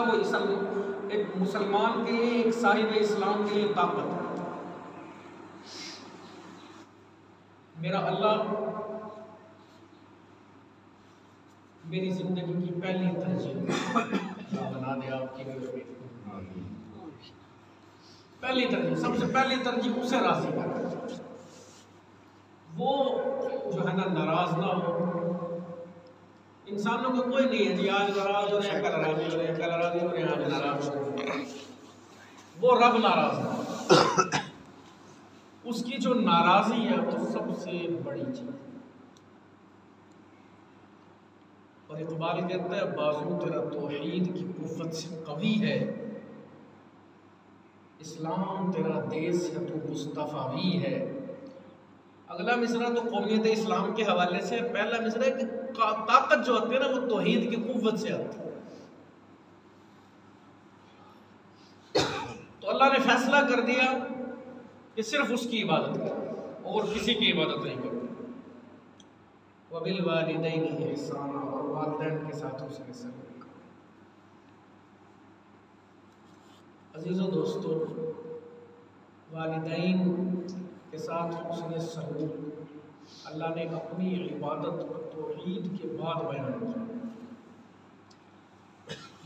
फैसला वो एक मुसलमान के लिए, एक साहिब इस्लाम के लिए ताकत है। मेरा अल्लाह मेरी जिंदगी की पहली तरजीह बना दे आपकी भी। पहली तरजीह, सबसे पहली तरजीह उसे राजी कर, वो जो है ना नाराज ना हो। इंसानों को कोई नहीं है जी आज नाराज हो रहे हैं, कल राजी हो रहे हैं, कल राजी हो रहे हैं, आज नाराज हो रहे हैं। वो रब नाराज है, उसकी जो नाराजी है वो सबसे बड़ी चीज। और इकबाल कहता है बाजू तेरा तौहीद की कुव्वत से कवी है, इस्लाम तेरा देश है तो मुस्तफ़ावी है। अगला मिसरा तो कौमियत इस्लाम के हवाले से, पहला मिसरा है कि ताकत जो आती है ना वो तौहीद की कुव्वत से आती है। तो अल्लाह ने फैसला कर दिया कि सिर्फ उसकी इबादत करो और किसी की इबादत नहीं करो। वबिल वालिदैनि इहसाना, और वालिदैन के साथ उसने सलूक करो। अजीज़ों दोस्तों, वालिदैन के साथ उसने सलूक अल्लाह ने अपनी इबादत तौहीद के बाद बयान किया।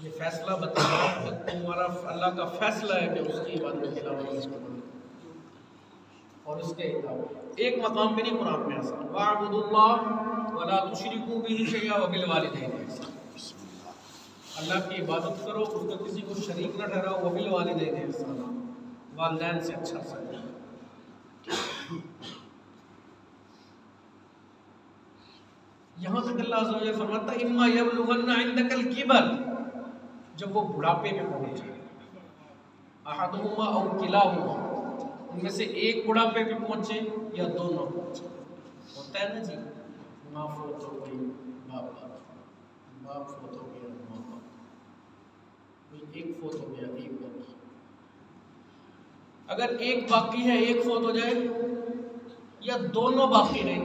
ये फैसला बताया कि तुम्हारा अल्लाह का फैसला है कि उसकी इबादत के अलावा किसी को, और इसके अलावा एक मकाम पे नहीं कुरान में ऐसा वाअबुदुल्लाह वला तुशरिकू बिही शैअन व बिल वालिदैनि इहसाना, अल्लाह की इबादत करो, उसको किसी को शरीक न ठहराओ, व बिल वालिदैनि इहसाना, वालिदैन से अच्छा सलूक। यहाँ तक अल्लाह अज़्ज़ा व जल्ल फरमाता है इम्मा यबलुगन्ना इंदकल किबर, जब वो बुढ़ापे में पहुंचे, अहदुहुमा औ किलाहुमा, उनमें से एक बुढ़ापे पे पहुंचे या दोनों पहुंचे। होता है ना जी, माँ फोत हो गई, बाप फोत हो गया, माँ, एक फोत हो गया, एक बाकी। अगर एक बाकी है, एक फोत हो जाए, या दोनों बाकी रहे,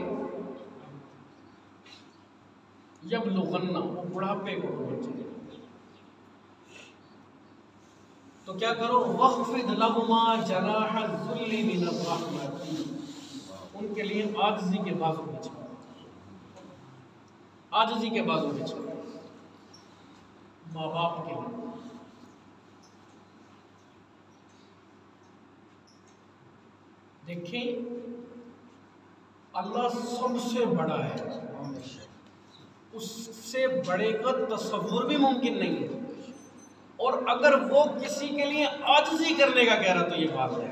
यबलुगन्ना, वो बुढ़ापे को पहुंचे, तो क्या करो, वख्फिद लहुमा जनाह ज़ुल्ली मिनर रहमती, उनके लिए आजिज़ी के बाजू बिछाओ, आजिज़ी के बाजू बिछाओ माँ बाप के लिए। देखें, अल्लाह सबसे बड़ा है, उससे बड़े का तसव्वुर भी मुमकिन नहीं है। और अगर वो किसी के लिए आजिज़ी करने का कह रहा तो ये बात है,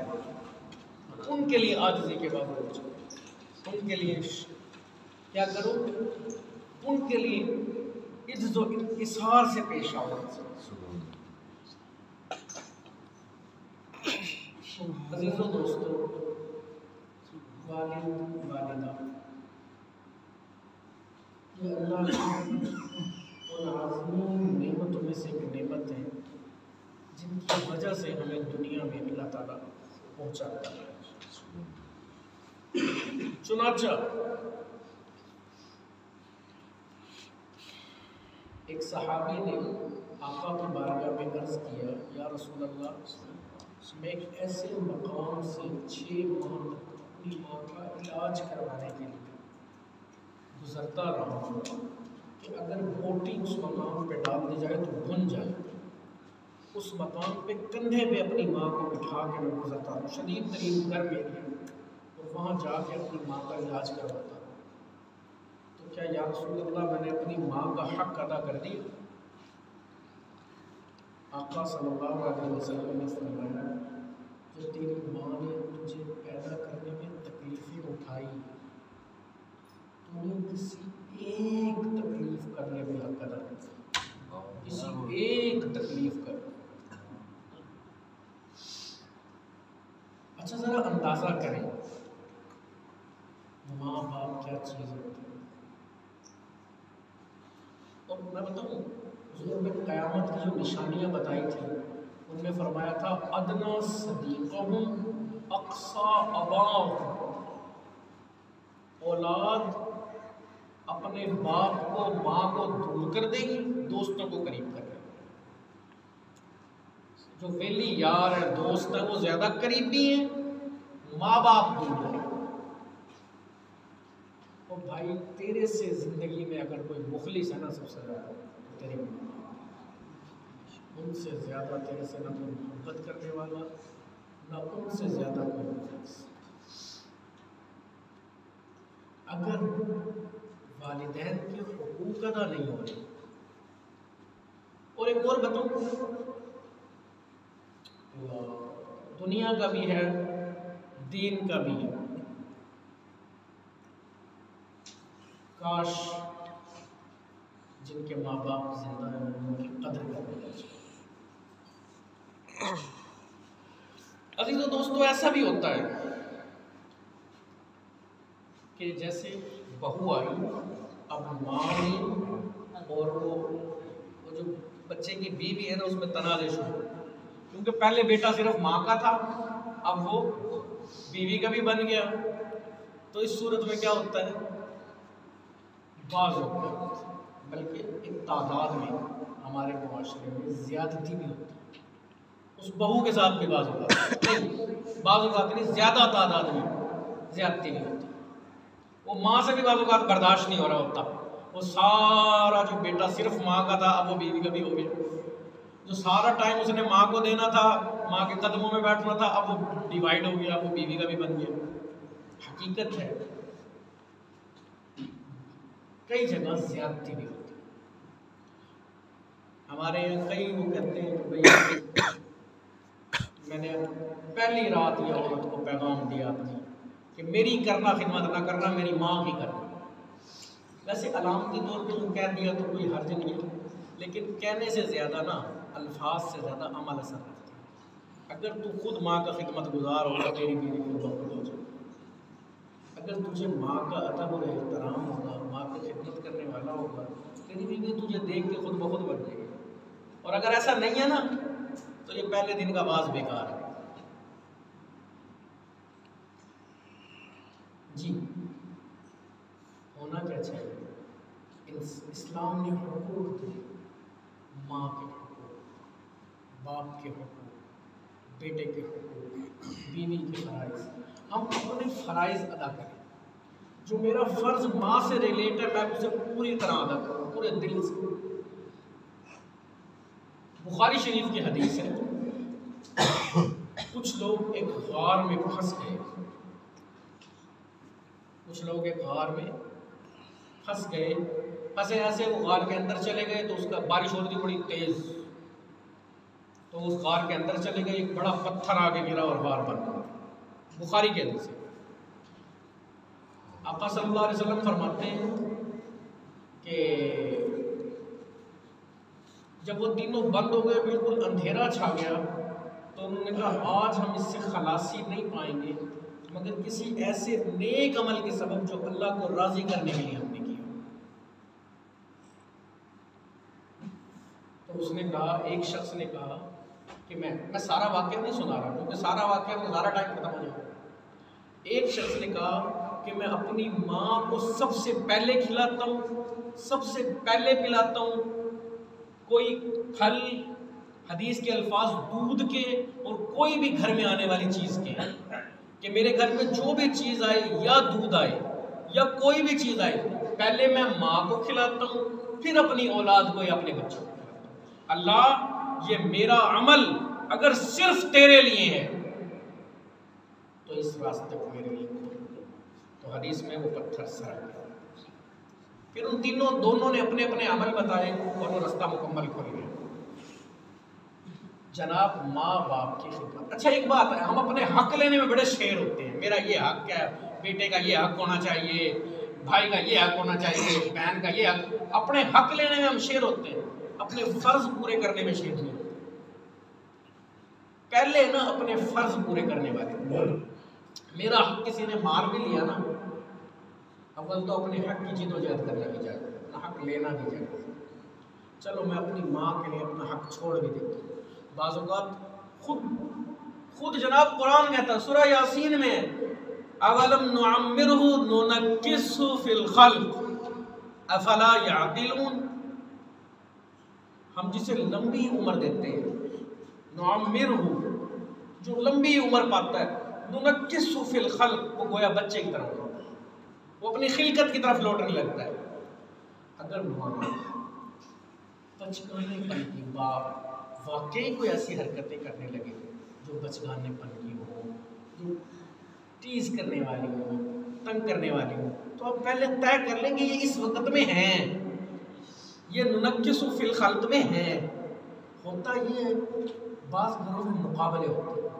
उनके लिए आजिज़ी के बाद उनके लिए क्या करो, उनके लिए इज्ज़ो इज़हार से पेश आओ। अज़ीज़ों दोस्तों, वालिद वालिदा ये अल्लाह की उन आज़ीम नेमतों में से एक नेमत है जिनकी वजह से हमें दुनिया में अल्लाह ताला पहुँचाता है। चुनाचा एक सहाबी ने आका की बारगाह में अर्ज़ किया, या रसूल अल्लाह, मैं एक ऐसे मकाम से 6 माह तक अपनी माँ का इलाज करवाने के लिए गुजरता रहा हूँ कि अगर बोटी उस मकाम पे डाल दी जाए तो बन जाए। उस मकाम पे कंधे पे अपनी माँ को बिठा के मैं गुजरता हूँ, शदीद तरीन गर्म एरिया, और वहाँ जाके अपनी माँ का इलाज करवाता हूँ। तो क्या या रसूल अल्लाह, मैंने अपनी माँ का हक अदा कर दिया? आका सल्लल्लाहु अलैहि वसल्लम ने फरमाया, जो तेरी माँ ने तुझे पैदा करने में तकलीफ़ें उठाई, तूने किसी एक तकलीफ करने में हक अदा कर दिया, किसी एक तकलीफ कर। अच्छा ज़रा अंदाज़ा करें माँ बाप क्या चीज़ होती है। और मैं बताऊँ, हुज़ूर ने क़यामत की जो निशानियाँ बताई थी उनमें फरमाया था अदना सदीक़हुम अक़सा अबाहुम, औलाद अपने बाप को माँ को दूर कर देगी, दोस्तों को करीब कर देगी। जो वेली यार है, दोस्त है, वो ज्यादा करीबी है, माँ बाप दूर है। तो भाई तेरे से जिंदगी में अगर कोई मुखलिस है ना सबसे ज्यादा, तो तेरे माँ बाप, उनसे ज्यादा तेरे से ना कोई मोहब्बत करने वाला, ना उनसे ज्यादा कोई मुखलिस। अगर वालिदैन के हुकूक अदा नहीं हो रहे, और एक और बताऊं, दुनिया का भी है, दीन का भी है। काश जिनके माँ बाप जिंदा हैं उनकी कदर करनी चाहिए। अजीज़ और दोस्तों, ऐसा भी होता है कि जैसे बहू आई, अब माँ आई, और वो जो बच्चे की बीवी है ना, उसमें तनाज़े शुरू, क्योंकि पहले बेटा सिर्फ माँ का था, अब वो बीवी का भी बन गया। तो इस सूरत में क्या होता है, बाज़ होता है, बल्कि एक तादाद में हमारे मुआशरे में ज़्यादती भी होती है। उस बहू के साथ भी बाज़ होता है, बाज़ होता नहीं, ज़्यादा तादाद में ज़्यादती नहीं होती। वो माँ से भी बाज़ औक़ात बर्दाश्त नहीं हो रहा होता, वो सारा जो बेटा सिर्फ माँ का था अब वो बीवी का भी हो गया। जो सारा टाइम उसने माँ को देना था, माँ के कदमों में बैठना था, अब वो डिवाइड हो गया, वो बीवी का भी बन गया। हकीकत है कई जगह ज़्यादती भी होती है। हमारे यहाँ कई वो कहते हैं कि भाई मैंने पहली रात ये औरत को पैगाम दिया अपनी कि मेरी करना खिदमत ना करना, मेरी माँ की करना। वैसे अलामती तौर पर जो कह दिया तो कोई हर्ज नहीं है, लेकिन कहने से ज़्यादा ना अल्फाज से ज़्यादा अमल असर रखता है। अगर तू खुद माँ का खिदमत गुजार होगा, तेरी बीवी खुद ब खुद हो जाए। अगर तुझे माँ का अदब और एहतराम होगा, माँ की खिदमत करने वाला होगा, तेरी बीवी तुझे देख के खुद ब खुद बन जाएगी। और अगर ऐसा नहीं है ना, तो ये पहले दिन का बाज बेकार है। जी, होना क्या चाहिए? इस्लाम ने हुकूक दिए, माँ के हुकूक, बाप के हुकूक, बेटे के हुकूक, बीवी के फ़राइज़। हम अपने फ़राइज़ अदा करें। जो मेरा फ़र्ज़ माँ से रिलेट है, मैं उसे पूरी तरह अदा करूँ, पूरे दिल से। बुखारी शरीफ की हदीस है, कुछ लोग एक गार में फंस गए, कुछ लोग एक गार में फंस गए, फंसे ऐसे वो गार के अंदर चले गए, तो उसका बारिश हो रही थी बड़ी तेज़, तो उस गार के अंदर चले गए, एक बड़ा पत्थर आगे गिरा और गार बन गया। बुखारी के हदीस है। आका सल्लल्लाहु अलैहि वसल्लम फरमाते हैं कि जब वो तीनों बंद हो गए, बिल्कुल अंधेरा छा गया, तो उन्होंने कहा आज हम इससे खलासी नहीं पाएंगे मगर किसी ऐसे नेक अमल के सबब जो अल्लाह को राज़ी करने के लिए हमने किया। तो उसने कहा, एक शख्स ने कहा कि मैं सारा वाक़या नहीं सुना रहा क्योंकि सारा वाक़या तो सारा टाइम खत्म हो जाएगा। एक शख्स ने कहा कि मैं अपनी माँ को सबसे पहले खिलाता हूँ, सबसे पहले पिलाता हूँ, कोई फल, हदीस के अल्फाज दूध के, और कोई भी घर में आने वाली चीज़ के, कि मेरे घर में जो भी चीज़ आए, या दूध आए या कोई भी चीज़ आए, पहले मैं माँ को खिलाता हूँ, फिर अपनी औलाद को या अपने बच्चों को खिलाता हूँ। अल्लाह, ये मेरा अमल अगर सिर्फ तेरे लिए है तो इस रास्ते को मेरे लिए खोल दो। तो हदीस में वो पत्थर सरक गया। फिर उन दोनों ने अपने अपने अमल बताए और वो रास्ता मुकम्मल खुल गया। जनाब, माँ बाप की खिदमत। अच्छा, एक बात है, हम अपने हक लेने में बड़े शेर होते हैं। मेरा ये हक है, बेटे का ये हक होना चाहिए, भाई का ये हक होना चाहिए, बहन का ये हक। अपने हक लेने में हम शेर होते हैं, अपने फर्ज पूरे करने में शेर नहीं होते। पहले ना अपने फर्ज पूरे करने वाले। मेरा हक किसी ने मार भी लिया ना, अव्वल तो अपने हक की जिदोजहद करना भी चाहिए, अपना हक लेना भी चाहिए। चलो, मैं अपनी माँ के लिए अपना हक छोड़ भी देता हूँ। बाज़ औक़ात खुद जनाब कुरान कहता है सूरह यासीन में, अवलम नुअम्मिरहु नुनक्किसहु फिल खल्क़ अफला याक़िलून। हम जिसे लंबी उम्र देते हैं, नुअम्मिरहु, जो लंबी उम्र पाता है, नुनक्किसु फिल खल्क, वो गोया बच्चे की तरह होता है, वो अपनी खिलकत की तरफ लौटने लगता है। अगर माँ बचकानेपन की बाप वाकई कोई ऐसी हरकतें करने लगे जो बचकानेपन की हो, जो टीज करने वाली हो, तंग करने वाली हो, तो आप पहले तय कर लेंगे ये इस वक्त में है, ये नुनक्किसु फिल खल्क में है। होता ये है, बाज़ घरों में मुकाबले होते हैं,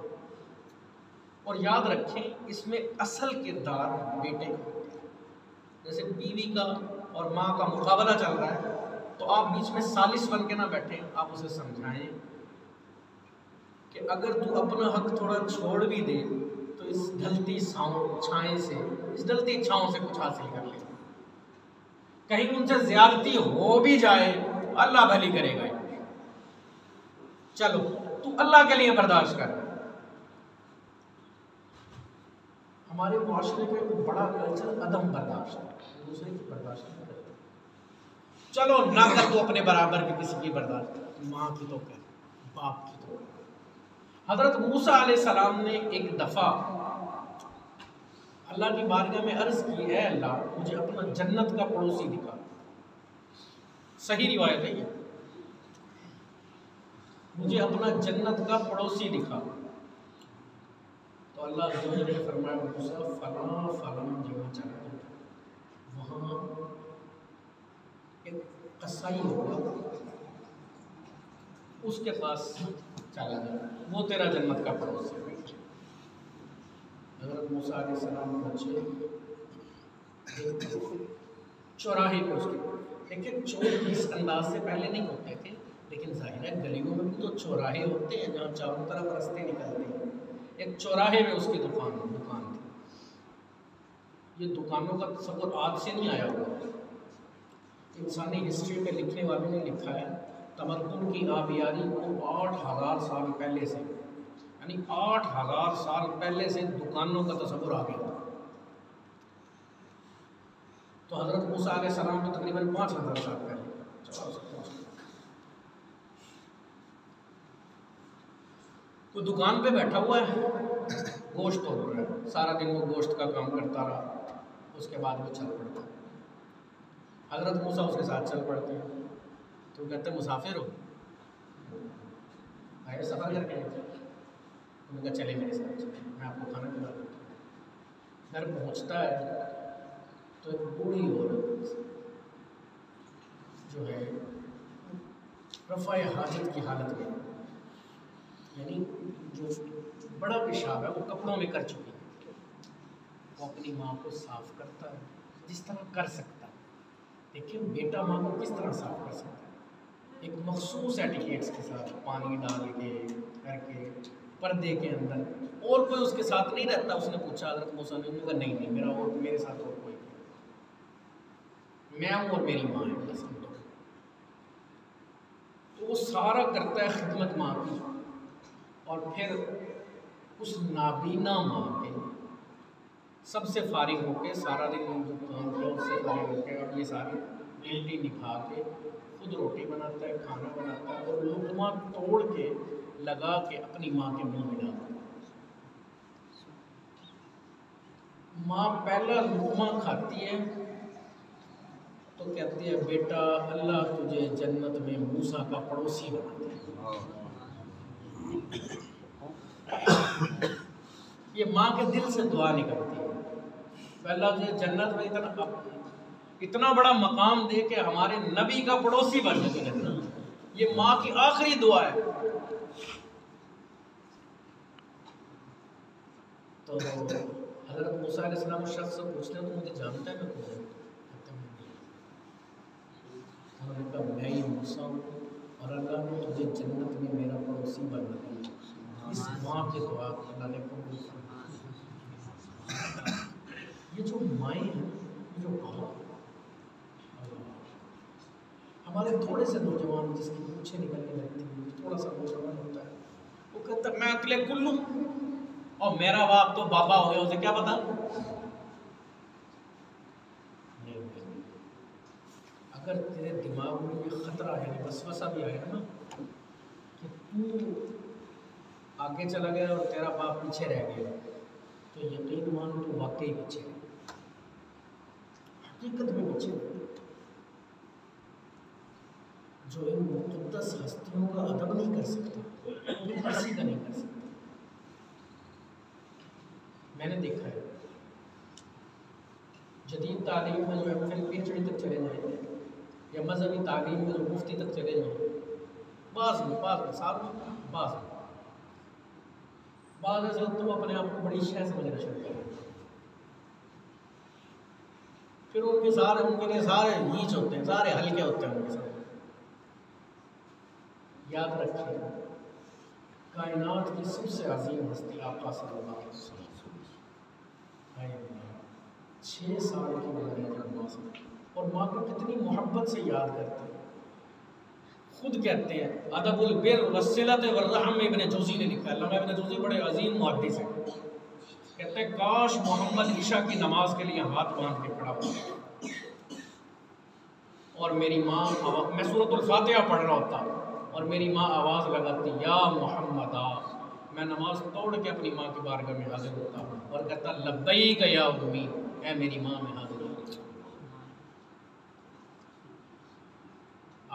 और याद रखें इसमें असल किरदार बेटे का होता है। जैसे बीवी का और माँ का मुकाबला चल रहा है, तो आप बीच में सालिस बन के ना बैठे, आप उसे समझाएं कि अगर तू अपना हक थोड़ा छोड़ भी दे तो इस ढलती छाएं से, इस ढलती छाओं से कुछ हासिल कर ले, कहीं उनसे ज्यादती हो भी जाए अल्लाह भली करेगा, चलो तू अल्लाह के लिए बर्दाश्त कर। हमारे मुआशरे में एक बड़ा कल्चर अदम बर्दाश्त, दूसरे की बर्दाश्त नहीं करते। चलो ना कर तो अपने बराबर की किसी की बर्दाश्त, माँ की तो कर, बाप की तो कर। हजरत मूसा अलैहिस्सलाम ने एक दफा अल्लाह की बारगाह में अर्ज की, है अल्लाह मुझे अपना जन्नत का पड़ोसी दिखा। सही रिवायत है ये, मुझे अपना जन्नत का पड़ोसी दिखा। तो अल्लाह ने फरमाया मूसा फलां फलां जगह चला जाओ, वहाँ एक कसाई होगा, उसके पास चला जाओ, वो तेरा जन्नत का पड़ोसी है। हज़रत मूसा अलैहिस्सलाम पहुँचे चौराहे पे उसके, लेकिन चोर इस अंदाज से पहले नहीं होते थे, लेकिन जाहिर है गलियों में भी तो चौराहे होते हैं जहाँ चारों तरफ रास्ते निकलते हैं। एक चौराहे में उसकी दुकान थी। ये दुकानों का तस्वुर आज से नहीं आया हुआ, इंसानी हिस्ट्री में लिखने वालों ने लिखा है तमद्दुन की आबियारी को 8000 साल पहले से, यानी 8000 साल पहले से दुकानों का तस्वुर आ गया। तो हज़रत मूसा अलैहिस्सलाम तो तकरीबन 5000 साल पहले तो दुकान पे बैठा हुआ है, गोश्त तोड़ रहा है, सारा दिन वो गोश्त का काम करता रहा, उसके बाद वो चल पड़ता है। हज़रत मूसा उसके साथ चल पड़ते हैं, तो कहते मुसाफिर हो, आए सफ़र करके, उन्होंने कहा चले मेरे साथ, मैं आपको खाना खिला देता हूँ। घर पहुँचता है तो एक बूढ़ी औरत जो है रफ़ाए हाजत की हालत में, यानी जो बड़ा पेशाब है वो कपड़ों में कर चुकी है, वो अपनी माँ को साफ करता है जिस तरह कर सकता है। देखिए बेटा माँ को किस तरह साफ कर सकता है, एक मखसूस एटिकेट्स के साथ, पानी डाल के करके पर्दे के अंदर, और कोई उसके साथ नहीं रहता। उसने पूछा हज़रत मूसा ने, उन्होंने कहा नहीं मेरा और मेरे साथ और कोई नहीं, मैं हूँ और मेरी माँ है, बस हम लोग। तो वो सारा करता है खिदमत माँ की, और फिर उस नाबीना माँ के सबसे फारिग होके, सारा दिन जो काम किया उससे फारिग होके, और ये सारी ड्यूटी निभा के खुद रोटी बनाता है, खाना बनाता है, और लुक़मा तोड़ के लगा के अपनी माँ के मुँह में डालता है। माँ पहला लुक़मा खाती है तो कहती है बेटा अल्लाह तुझे जन्नत में मूसा का पड़ोसी बना दे। ये माँ के दिल से दुआ निकलती है, अल्लाह तुझे जन्नत में इतना बड़ा मकाम दे के हमारे नबी का पड़ोसी बन जाए। ये माँ की आखिरी दुआ है। तो हज़रत मूसा अलैहिस्सलाम उस शख्स से पूछते हैं तो मुझे जानता है मैं कौन हूँ? उन्होंने कहा मैं ही मूसा हूँ और अल्लाह ने तुझे जन्नत में मेरा पड़ोसी बना दिया। इस माँ के दुआ अल्लाह ने कबूल किया। ये जो माएँ हैं, ये जो बाप, हमारे थोड़े से नौजवान जिसकी पूछे निकलने लगती है, थोड़ा सा नौजवान होता है, वो कहता है मैं अकले कुल्लू और मेरा बाप तो बाबा हो गया, उसे क्या पता। अगर तेरे दिमाग में ये खतरा है, वसवसा भी आया ना कि तू आगे चला गया और तेरा बाप पीछे रह गया, तो यकीन मान तो वाकई पीछे है, हकीकत में पीछे है। जो इन मुक़द्दस हस्तियों का अदब नहीं कर सकता, किसी का नहीं कर सकता। मैंने देखा है जदीद तालीम में जो है PhD तक चले जाएंगे, या मजहबी तालीम में जो मुफ्ती तक चले जाएंगे, बाज़ में साथ में बाज़ ऐसे तुम अपने आप को बड़ी शय समझना शुरू करें, फिर उनके लिए सारे नीच होते हैं, सारे हल्के होते हैं उनके साथ। याद रखिए, कायनात की सबसे अजीम हस्ती आका सल्लल्लाहु अलैहि वसल्लम 6 साल की उम्र है जब माँ से, और माँ को कितनी मोहब्बत से याद करते हैं। खुद कहते हैं अदबुल बिर वस्सिलत वर्रहम में इब्न जौज़ी ने लिखा है, अल्लामा इब्न जौज़ी बड़े अजीम मुहद्दिस हैं। कहते हैं काश मोहम्मद ईशा की नमाज के लिए हाथ बांध के खड़ा होता और मेरी माँ, मैं सूरतुल फातिहा पढ़ रहा होता और मेरी माँ आवाज़ लगाती या मोहम्मद आ, मैं नमाज तोड़ के अपनी माँ की बारगाह में हाजिर होता और कहता लब्बैक या उम्मी, ऐ मेरी माँ में हाजिर हो।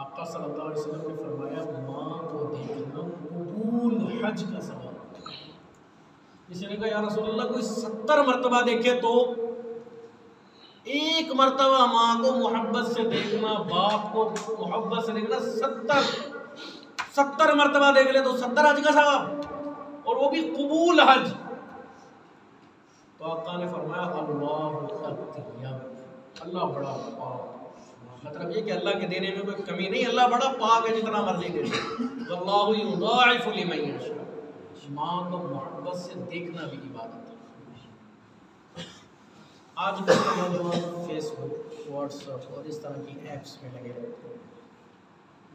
आका सल्लल्लाहु अलैहि वसल्लम ने फरमाया माँ को देखना कबूल हज का सवाब। किसी ने कहा या रसूलल्लाह कोई 70 मरतबा देखे तो? एक मरतबा माँ को मोहब्बत से देखना, बाप को मोहब्बत से देखना, 70 मरतबा देख ले तो 70 हज का सवाब, और वो भी कबूल हज। तो आका ने फरमाया अल्लाह बड़ा पाक, मतलब ये कि अल्लाह के देने में कोई कमी नहीं, अल्लाह बड़ा पाक है, जितना मर्जी दे दे। वल्लाहु युदाइफु लिमन यशा, माँ को मोहब्बत से देखना भी इबादत है। आज के नौजवान फेसबुक, व्हाट्सएप और इस तरह की ऐप्स में लगे रहते हैं।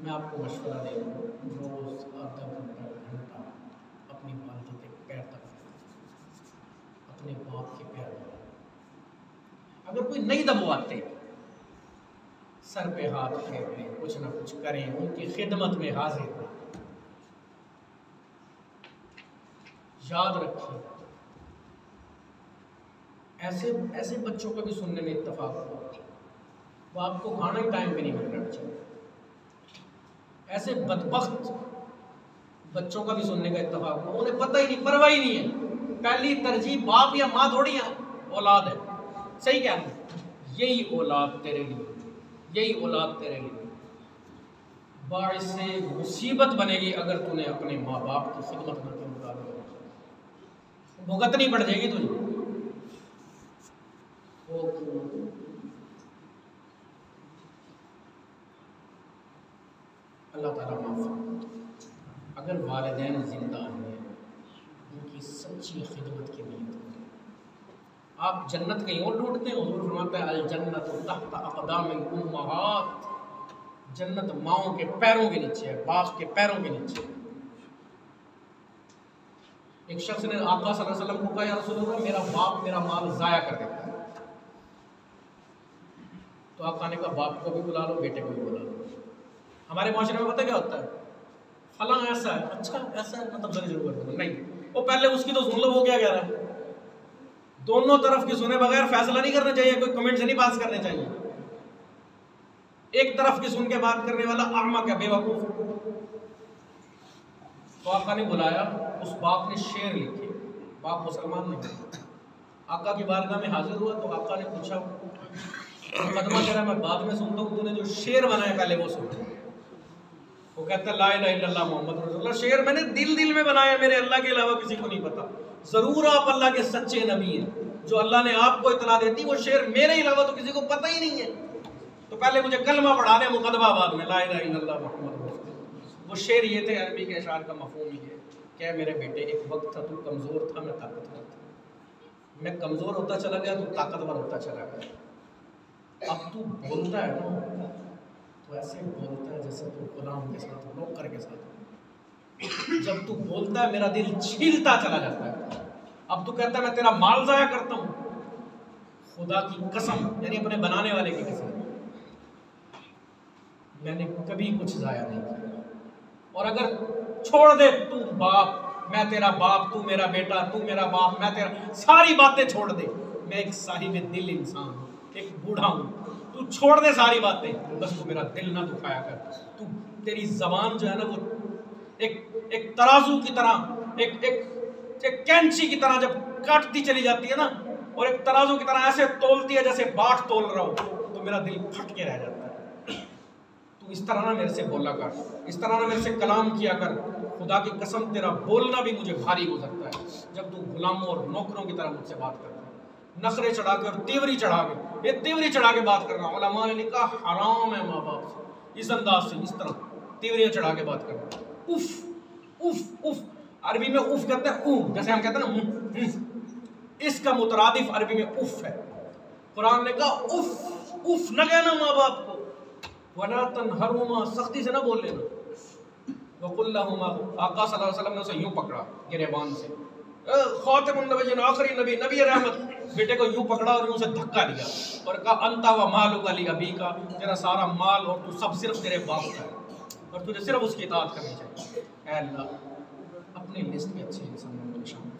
मैं आपको मशवरा दे रहा हूँ, रोज़ आधा घंटा अपनी वालिदा के पैर तक, अपने बाप के पैर तक, अगर कोई नहीं दबवाते सर पे हाथ फेर लें, कुछ ना कुछ करें, उनकी खिदमत में हाजिर रहें। याद रखिए ऐसे बच्चों का भी सुनने में इत्तफाक हुआ, वो आपको खाना ही टाइम पे नहीं मिल रहा चाहिए। ऐसे बदबख्त बच्चों का भी सुनने का इत्तफाक हुआ, उन्हें पता ही नहीं, परवाह ही नहीं है, पहली तरजीह बाप या माँ थोड़ी है, औलाद है। सही क्या है? यही औलाद तेरे लिए, यही औलाद तेरे लिए बारिश से मुसीबत बनेगी अगर तूने अपने माँ बाप की खिदमत न की, भुगतनी पड़ जाएगी तुझे। अल्लाह ताला माफ़। अगर वालिदैन जिंदा हैं, उनकी सच्ची खिदमत की नीयत करें। आप जन्नत कहीं और ढूंढते हैं, हुज़ूर फरमाते हैं अल जन्नतु तहत अक़दामिल उम्महात, जन्नत माओं के पैरों के नीचे है, बाप के पैरों के नीचे। एक शख्स ने आका सल्लल्लाहु अलैहि वसल्लम को कहा या रसूलल्लाह मेरा बाप मेरा माल ज़ाया कर देता है। तो आका ने कहा बाप को भी बुला लो, बेटे को भी बुला लो। हमारे माशरे में पता क्या होता है, फलां ऐसा है, अच्छा ऐसा है ना, तब जरूर जरूर नहीं, वो पहले उसकी तो सुन लो वो क्या कह रहा है। दोनों तरफ की सुने बगैर फैसला नहीं करना चाहिए, कोई कमेंट से नहीं पास करने चाहिए। एक तरफ की सुन के बात करने वाला अहमक है, बेवकूफ। तो आका ने बुलाया, उस बाप ने शेर लिखे, बाप मुसलमान नहीं, आका की बारगाह में हाजिर हुआ। तो आका ने पूछा मुकदमा तेरा मैं बाद में सुनता हूँ, तूने जो शेर बनाया पहले वो सुन। वो कहता ला इलाहा इल्लल्लाह मोहम्मद रसूलुल्लाह, शेर मैंने दिल में बनाया, मेरे अल्लाह के अलावा किसी को नहीं पता। जरूर आप अल्लाह के सच्चे नबी हैं, जो अल्लाह ने आपको इतला देती, वो शेर मेरे अलावा तो किसी को पता ही नहीं है। तो पहले मुझे कलमा पढ़ा दे, मुकदमा बाद में, ला इलाहा इल्लल्लाह मोहम्मद रसूलुल्लाह। वो शेर ये थे, अरबी के अशार का मफहूम ये है, क्या मेरे बेटे एक वक्त था तू कमज़ोर था, मैं ताकतवर था, मैं कमज़ोर होता चला गया, तू ताकतवर होता चला गया। अब तू बोलता है ना तो ऐसे बोलता है जैसे तू गुलाम के साथ, नौकर के साथ। जब तू बोलता है मेरा दिल छीलता चला जाता है। अब तू कहता है मैं तेरा माल ज़ाया करता हूँ, खुदा की कसम, यानी अपने बनाने वाले की कसम, मैंने कभी कुछ ज़ाया नहीं किया। और अगर छोड़ दे तू बाप मैं तेरा बाप, तू मेरा बेटा, तू मेरा बाप, मैं तेरा, सारी बातें छोड़ दे। मैं एक साहिब दिल इंसान हूँ, एक बूढ़ा हूँ, तू छोड़ दे सारी बातें, बस तू मेरा दिल ना दुखाया कर। तू, तेरी जबान जो है ना वो एक तराजू की तरह, एक कैंची की तरह जब काटती चली जाती है ना, और एक तराजू की तरह ऐसे तोलती है जैसे बाट तोल रहा हो, तो मेरा दिल फट के रह जाता है। तू इस तरह ना मेरे से बोला कर, इस तरह ना मेरे से कलाम किया कर। खुदा की कसम तेरा बोलना भी मुझे भारी गुजरता है जब तू गुलामों और नौकरों की तरह मुझसे बात करता है, नखरे चढ़ा के और तेवरी चढ़ा के, ये तेवरी चढ़ा के बात करना। उलमा ने लिखा हराम है माँ बाप से इस अंदाज से, इस तरह तेवरियाँ चढ़ा के बात करना। उफ उफ उफ, अरबी में उफ कहते हैं, ऊफ, जैसे हम कहते हैं ना, इसका मुतरादिफ अरबी में उफ है। कुरान ने कहा उफ उफ न कहना माँ बाप को, वला तनहरुमा, सख्ती से ना बोल लेना, वकुल्लहुमा, आका सल्लल्लाहु अलैहि वसल्लम ने उसे यूं पकड़ा गिरेबान से, खातिमुन नबिय्यीन, आखिरी नबी, नबी रहमत, बेटे को यूं पकड़ा और यूं से धक्का दिया और कहा अंता व मालुका ली अबीका, तेरा सारा माल और तू सब सिर्फ तेरे बाप का है और तुझे सिर्फ उसकी इताअत करनी चाहिए। ऐ अल्लाह अपनी लिस्ट में अच्छे इंसानों को शामिल।